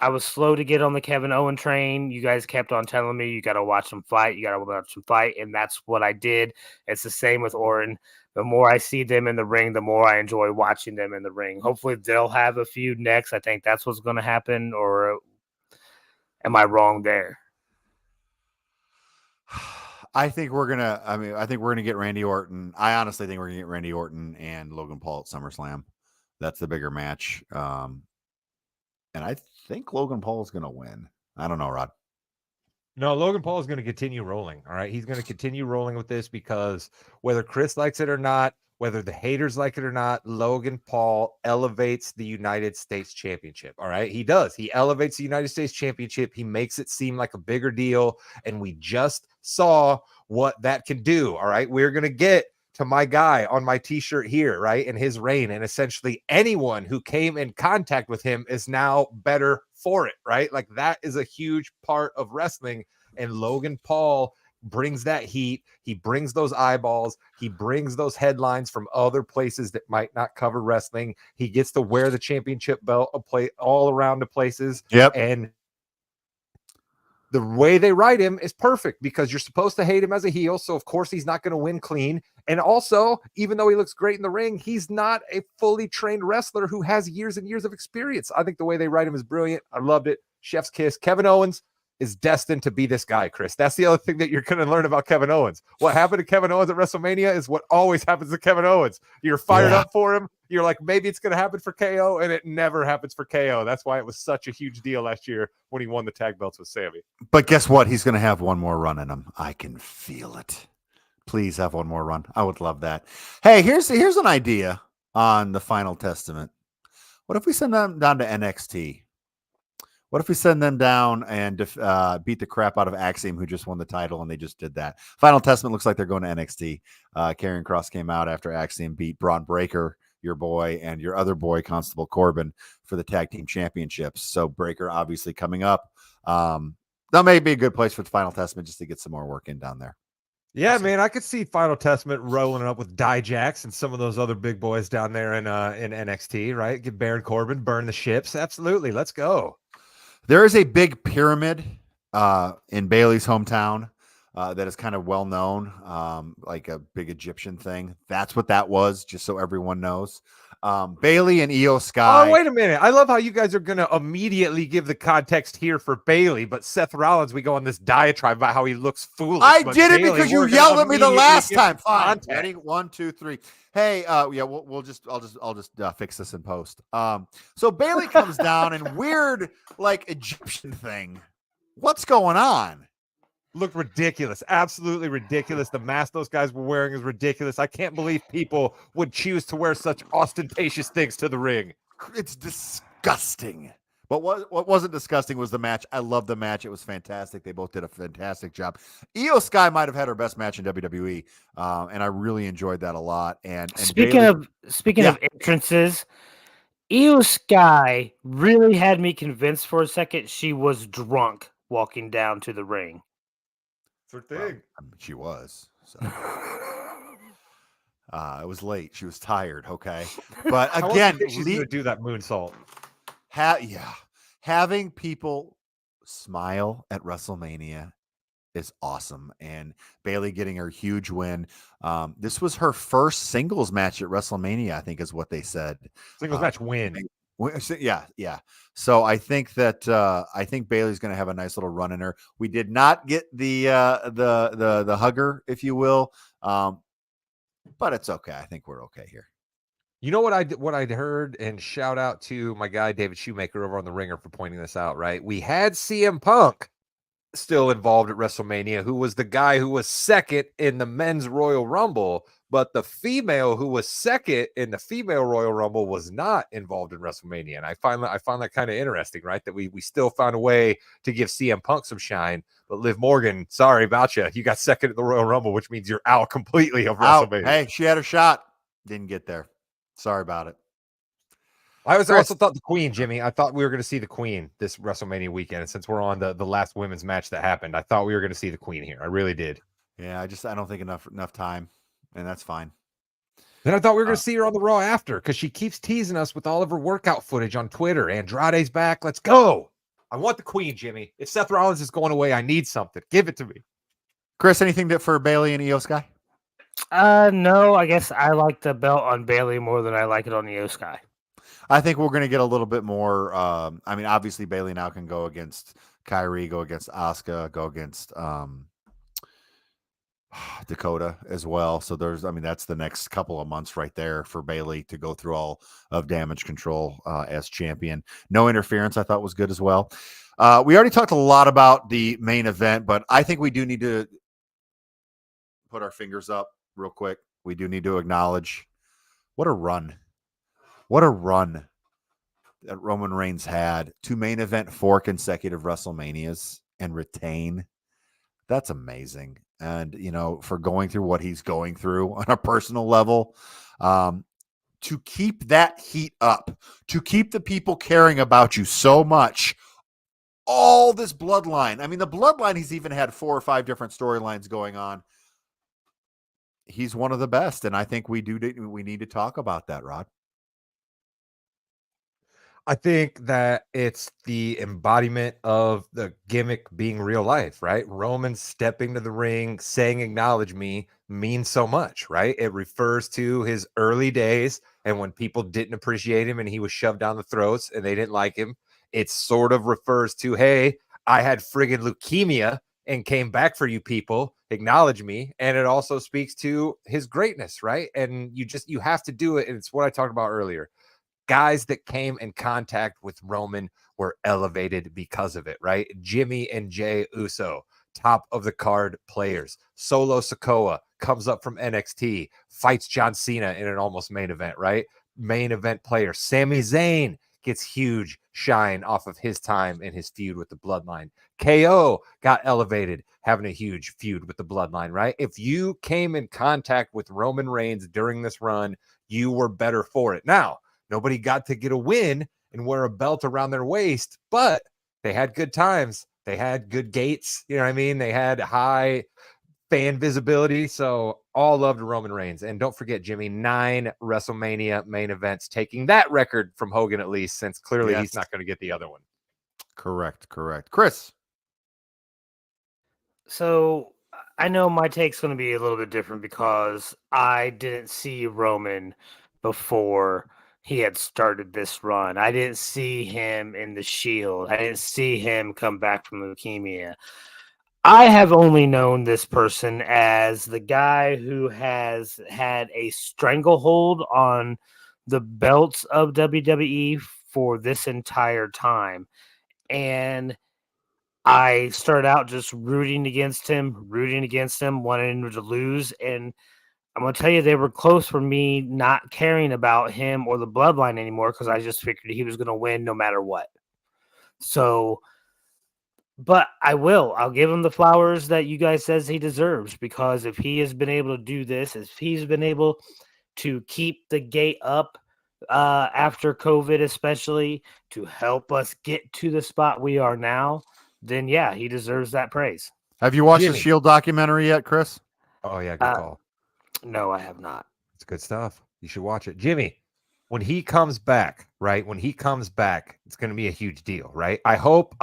I was slow to get on the Kevin Owen train. You guys kept on telling me you got to watch him fight. And that's what I did. It's the same with Orton. The more I see them in the ring, the more I enjoy watching them in the ring. Hopefully, they'll have a feud next. I think that's what's going to happen. Or am I wrong there? I think we're gonna get Randy Orton. I honestly think we're gonna get Randy Orton and Logan Paul at SummerSlam. That's the bigger match. And I think Logan Paul is gonna win. I don't know, Rod. No, Logan Paul is going to continue rolling. All right. He's going to continue rolling with this because whether Chris likes it or not, whether the haters like it or not, Logan Paul elevates the United States Championship. All right. He does. He elevates the United States Championship. He makes it seem like a bigger deal. And we just saw what that can do. All right. We're going to get to my guy on my t-shirt here, right? And his reign. And essentially anyone who came in contact with him is now better for it, right? Like that is a huge part of wrestling. And Logan Paul brings that heat. He brings those eyeballs. He brings those headlines from other places that might not cover wrestling. He gets to wear the championship belt all around the places. Yep. And the way they write him is perfect because you're supposed to hate him as a heel. So, of course, he's not going to win clean. And also, even though he looks great in the ring, he's not a fully trained wrestler who has years and years of experience. I think the way they write him is brilliant. I loved it. Chef's kiss. Kevin Owens is destined to be this guy, Chris. That's the other thing that you're going to learn about Kevin Owens. What happened to Kevin Owens at WrestleMania is what always happens to Kevin Owens. You're fired up for him. You're like, maybe it's going to happen for KO, and it never happens for KO. That's why it was such a huge deal last year when he won the tag belts with Sammy. But guess what? He's going to have one more run in him. I can feel it. Please have one more run. I would love that. Hey, here's an idea on the Final Testament. What if we send them down to NXT? What if we send them down and beat the crap out of Axiom, who just won the title, and they just did that? Final Testament looks like they're going to NXT. Karrion Kross came out after Axiom beat Braun Breaker, your boy, and your other boy, Constable Corbin, for the tag team championships. So Breaker obviously coming up. That may be a good place for the Final Testament just to get some more work in down there. Yeah, man, I could see Final Testament rolling up with Dijaks and some of those other big boys down there in NXT, right? Get Baron Corbin, burn the ships. Absolutely. Let's go. There is a big pyramid in Bailey's hometown that is kind of well known, like a big Egyptian thing. That's what that was, just so everyone knows. Bailey and Io Sky. Oh, wait a minute. I love how you guys are going to immediately give the context here for Bailey, but Seth Rollins, we go on this diatribe about how he looks foolish. I but did it Bayley, because you we're gonna yelled at me the immediately last give time. Fine. context. Ready? 1, 2, 3. Hey, yeah, I'll just fix this in post. So Bailey comes down in weird, like Egyptian thing. What's going on? Looked ridiculous. Absolutely ridiculous. The mask those guys were wearing is ridiculous. I can't believe people would choose to wear such ostentatious things to the ring. It's disgusting. But what wasn't disgusting was the match. I love the match. It was fantastic. They both did a fantastic job. Io Sky might have had her best match in WWE, and I really enjoyed that a lot. And speaking of entrances, Io Sky really had me convinced for a second she was drunk walking down to the ring. It's her thing. Well, she was. So. It was late. She was tired. Okay, but again, she's gonna do that moonsault. Having people smile at WrestleMania is awesome, and Bailey getting her huge win. This was her first singles match at WrestleMania, I think, is what they said. Singles match win. Yeah. So I think that Bailey's going to have a nice little run in her. We did not get the hugger, if you will, but it's okay. I think we're okay here. You know what I'd heard, and shout out to my guy David Shoemaker over on the Ringer for pointing this out. Right, we had CM Punk still involved at WrestleMania, who was the guy who was second in the men's Royal Rumble. But the female who was second in the female Royal Rumble was not involved in WrestleMania. And I found that kind of interesting, right? That we still found a way to give CM Punk some shine. But Liv Morgan, sorry about you. You got second at the Royal Rumble, which means you're out completely of WrestleMania. Hey, she had her shot. Didn't get there. Sorry about it. I also thought the Queen, Jimmy. I thought we were going to see the Queen this WrestleMania weekend. And since we're on the last women's match that happened, I thought we were going to see the Queen here. I really did. Yeah, I don't think enough time. And that's fine. Then I thought we were going to see her on the Raw after because she keeps teasing us with all of her workout footage on Twitter. Andrade's back. Let's go. I want the Queen, Jimmy. If Seth Rollins is going away, I need something. Give it to me. Chris, anything for Bailey and Io Sky? No, I guess I like the belt on Bailey more than I like it on Io Sky. I think we're going to get a little bit more. I mean, obviously Bailey now can go against Kyrie, go against Asuka, go against Dakota as well. So that's the next couple of months right there for Bailey to go through all of Damage Control as champion. No Interference, I thought was good as well. We already talked a lot about the main event, but I think we do need to put our fingers up real quick. We do need to acknowledge what a run. What a run that Roman Reigns had to main event 4 consecutive WrestleManias and retain. That's amazing. And, for going through what he's going through on a personal level, to keep that heat up, to keep the people caring about you so much, all this bloodline. I mean, the bloodline, he's even had 4 or 5 different storylines going on. He's one of the best. And I think we need to talk about that, Rod. I think that it's the embodiment of the gimmick being real life, right? Roman stepping to the ring, saying, "Acknowledge me," means so much, right? It refers to his early days and when people didn't appreciate him and he was shoved down the throats and they didn't like him. It sort of refers to, hey, I had friggin' leukemia and came back for you people. Acknowledge me. And it also speaks to his greatness, right? And you have to do it. And it's what I talked about earlier. Guys that came in contact with Roman were elevated because of it, right? Jimmy and Jay Uso, top of the card players. Solo Sikoa comes up from NXT, fights John Cena in an almost main event, right? Main event player. Sami Zayn gets huge shine off of his time and his feud with the Bloodline. KO got elevated having a huge feud with the Bloodline, right? If you came in contact with Roman Reigns during this run, you were better for it. Now, nobody got to get a win and wear a belt around their waist, but they had good times. They had good gates. You know what I mean? They had high fan visibility. So all love to Roman Reigns. And don't forget, Jimmy, 9 WrestleMania main events, taking that record from Hogan at least, since clearly he's not going to get the other one. Correct. Chris. So I know my take's going to be a little bit different because I didn't see Roman before he had started this run. I didn't see him in the Shield. I didn't see him come back from leukemia. I have only known this person as the guy who has had a stranglehold on the belts of WWE for this entire time. And I started out just rooting against him, wanting him to lose. And I'm going to tell you, they were close for me not caring about him or the bloodline anymore because I just figured he was going to win no matter what. So, but I'll give him the flowers that you guys says he deserves, because if he has been able to do this, if he's been able to keep the gate up after COVID, especially to help us get to the spot we are now, then yeah, he deserves that praise. Have you watched Jimmy. the Shield documentary yet, Chris? Oh, yeah, good call. No, I have not. It's good stuff. You should watch it. Jimmy, when he comes back, right? When he comes back, it's going to be a huge deal, right? I hope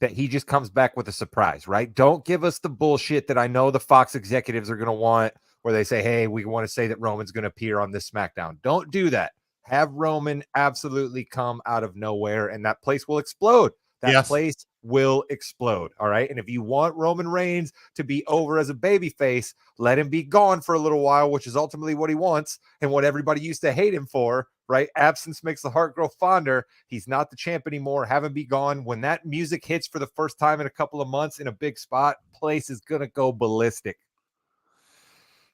that he just comes back with a surprise, right? Don't give us the bullshit that I know the Fox executives are going to want, where they say, hey, we want to say that Roman's going to appear on this SmackDown. Don't do that. Have Roman absolutely come out of nowhere, and that place will explode. That place will explode. All right. And if you want Roman Reigns to be over as a babyface, let him be gone for a little while, which is ultimately what he wants and what everybody used to hate him for. Right. Absence makes the heart grow fonder. He's not the champ anymore. Have him be gone. When that music hits for the first time in a couple of months in a big spot, place is going to go ballistic.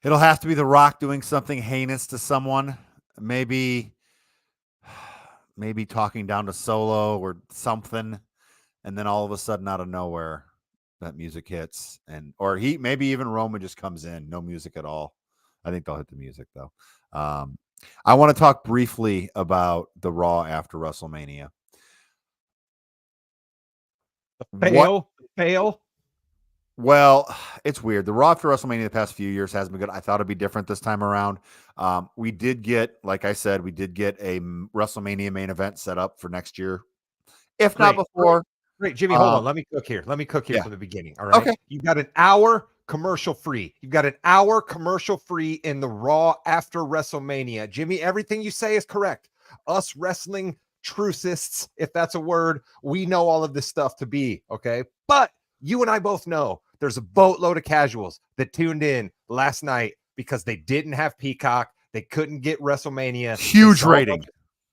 It'll have to be The Rock doing something heinous to someone. Maybe talking down to Solo or something. And then all of a sudden, out of nowhere, that music hits, or maybe even Roman just comes in, no music at all. I think they'll hit the music though. I want to talk briefly about the Raw after WrestleMania. Fail. Well, it's weird. The Raw after WrestleMania the past few years hasn't been good. I thought it'd be different this time around. We did get, like I said, a WrestleMania main event set up for next year, if not before. Great, Jimmy, hold on. Let me cook here. From the beginning. All right. Okay. You've got an hour commercial free. in the Raw after WrestleMania. Jimmy, everything you say is correct. Us wrestling trucists, if that's a word, we know all of this stuff to be, okay? But you and I both know there's a boatload of casuals that tuned in last night because they didn't have Peacock. They couldn't get WrestleMania. Huge rating.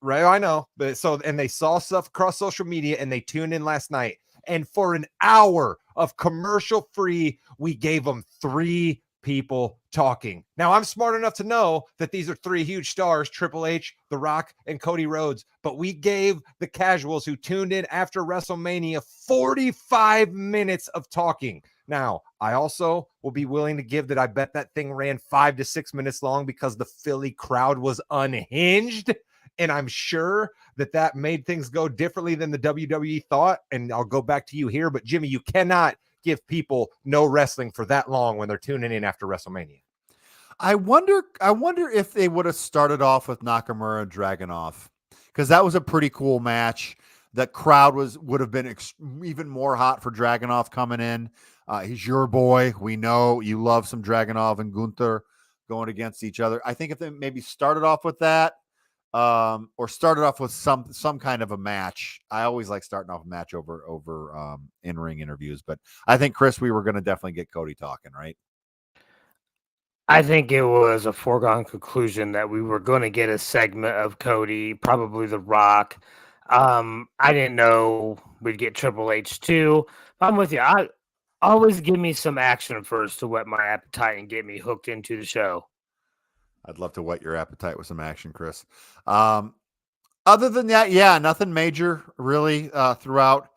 Right, I know. But and they saw stuff across social media and they tuned in last night. And for an hour of commercial free, we gave them 3 people talking. Now, I'm smart enough to know that these are 3 huge stars, Triple H, The Rock, and Cody Rhodes. But we gave the casuals who tuned in after WrestleMania 45 minutes of talking. Now, I also will be willing to give that I bet that thing ran 5 to 6 minutes long because the Philly crowd was unhinged. And I'm sure that made things go differently than the WWE thought. And I'll go back to you here. But Jimmy, you cannot give people no wrestling for that long when they're tuning in after WrestleMania. I wonder if they would have started off with Nakamura and Dragunov, because that was a pretty cool match. The crowd would have been even more hot for Dragunov coming in. He's your boy. We know you love some Dragunov and Gunther going against each other. I think if they maybe started off with that, or started off with some kind of a match. I always like starting off a match over in-ring interviews, but I think, Chris, we were going to definitely get Cody talking, right? I think it was a foregone conclusion that we were going to get a segment of Cody, probably The Rock. I didn't know we'd get Triple H too. I'm with you. I always give me some action first to whet my appetite and get me hooked into the show. I'd love to whet your appetite with some action, Chris. Other than that, yeah, nothing major really throughout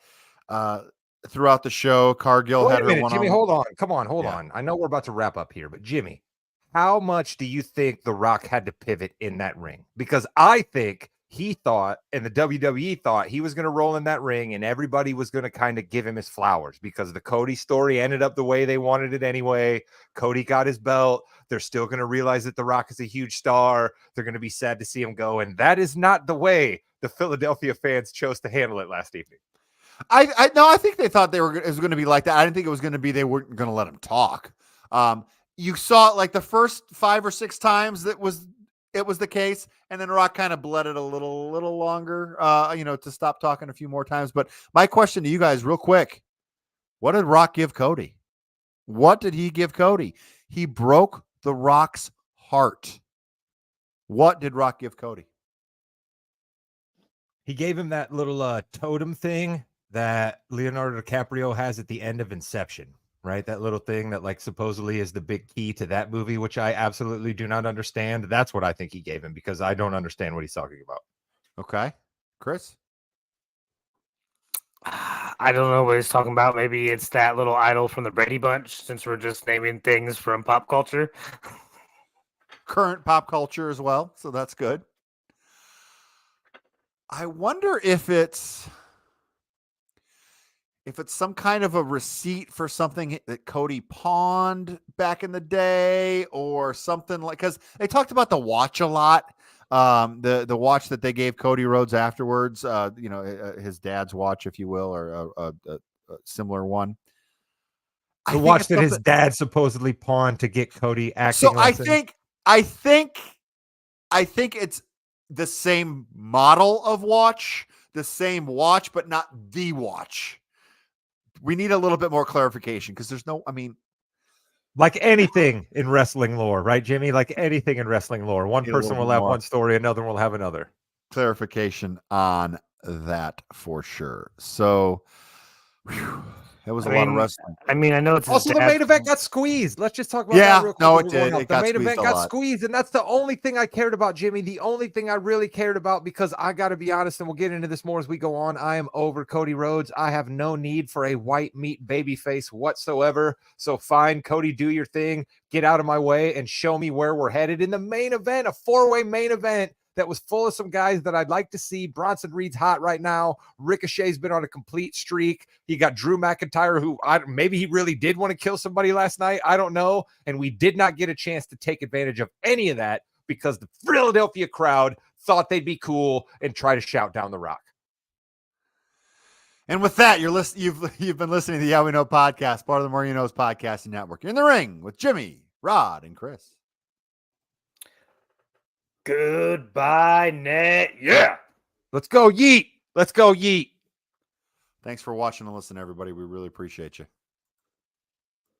the show. Cargill had her one. Jimmy, hold on. Come on, hold on. I know we're about to wrap up here, but Jimmy, how much do you think The Rock had to pivot in that ring? Because I think he thought, and the WWE thought, he was going to roll in that ring and everybody was going to kind of give him his flowers because the Cody story ended up the way they wanted it anyway. Cody got his belt. They're still going to realize that The Rock is a huge star. They're going to be sad to see him go. And that is not the way the Philadelphia fans chose to handle it last evening. I think they thought it was going to be like that. I didn't think it was going to be they weren't going to let him talk. You saw it like the first 5 or 6 times it was the case, and then Rock kind of bled it a little longer, to stop talking a few more times. But my question to you guys, real quick, what did Rock give Cody? What did he give Cody? He broke The Rock's heart. What did Rock give Cody? He gave him that little totem thing that Leonardo DiCaprio has at the end of Inception, right? That little thing that like supposedly is the big key to that movie, which I absolutely do not understand. That's what I think he gave him because I don't understand what he's talking about. Okay. Chris? I don't know what he's talking about. Maybe it's that little idol from the Brady Bunch, since we're just naming things from pop culture. Current pop culture as well, so that's good. I wonder if it's some kind of a receipt for something that Cody pawned back in the day or something like, because they talked about the watch a lot. The watch that they gave Cody Rhodes afterwards, his dad's watch, if you will, or a similar one. The watch that his dad supposedly pawned to get Cody acting. So I think it's the same model of watch, but not the watch. We need a little bit more clarification because there's like anything in wrestling lore, right, Jimmy? Like anything in wrestling lore, one person will have one story, another will have another. Clarification on that for sure. So, it was a lot of wrestling. I know it's also the main event got squeezed. Let's just talk about that real quick. No, it did. The main event got squeezed, and that's the only thing I cared about, Jimmy. The only thing I really cared about, because I got to be honest, and we'll get into this more as we go on. I am over Cody Rhodes. I have no need for a white meat baby face whatsoever. So fine, Cody, do your thing. Get out of my way and show me where we're headed in the main event, a 4-way main event that was full of some guys that I'd like to see. Bronson Reed's hot right now. Ricochet's been on a complete streak. You got Drew McIntyre, who maybe he really did want to kill somebody last night. I don't know. And we did not get a chance to take advantage of any of that because the Philadelphia crowd thought they'd be cool and try to shout down The Rock. And with that, you've been listening to the Yeah We Know podcast, part of the More You Knows podcasting network. You're in the ring with Jimmy, Rod, and Chris. Goodbye, net. Yeah. Let's go, yeet. Let's go, yeet. Thanks for watching and listening, everybody. We really appreciate you.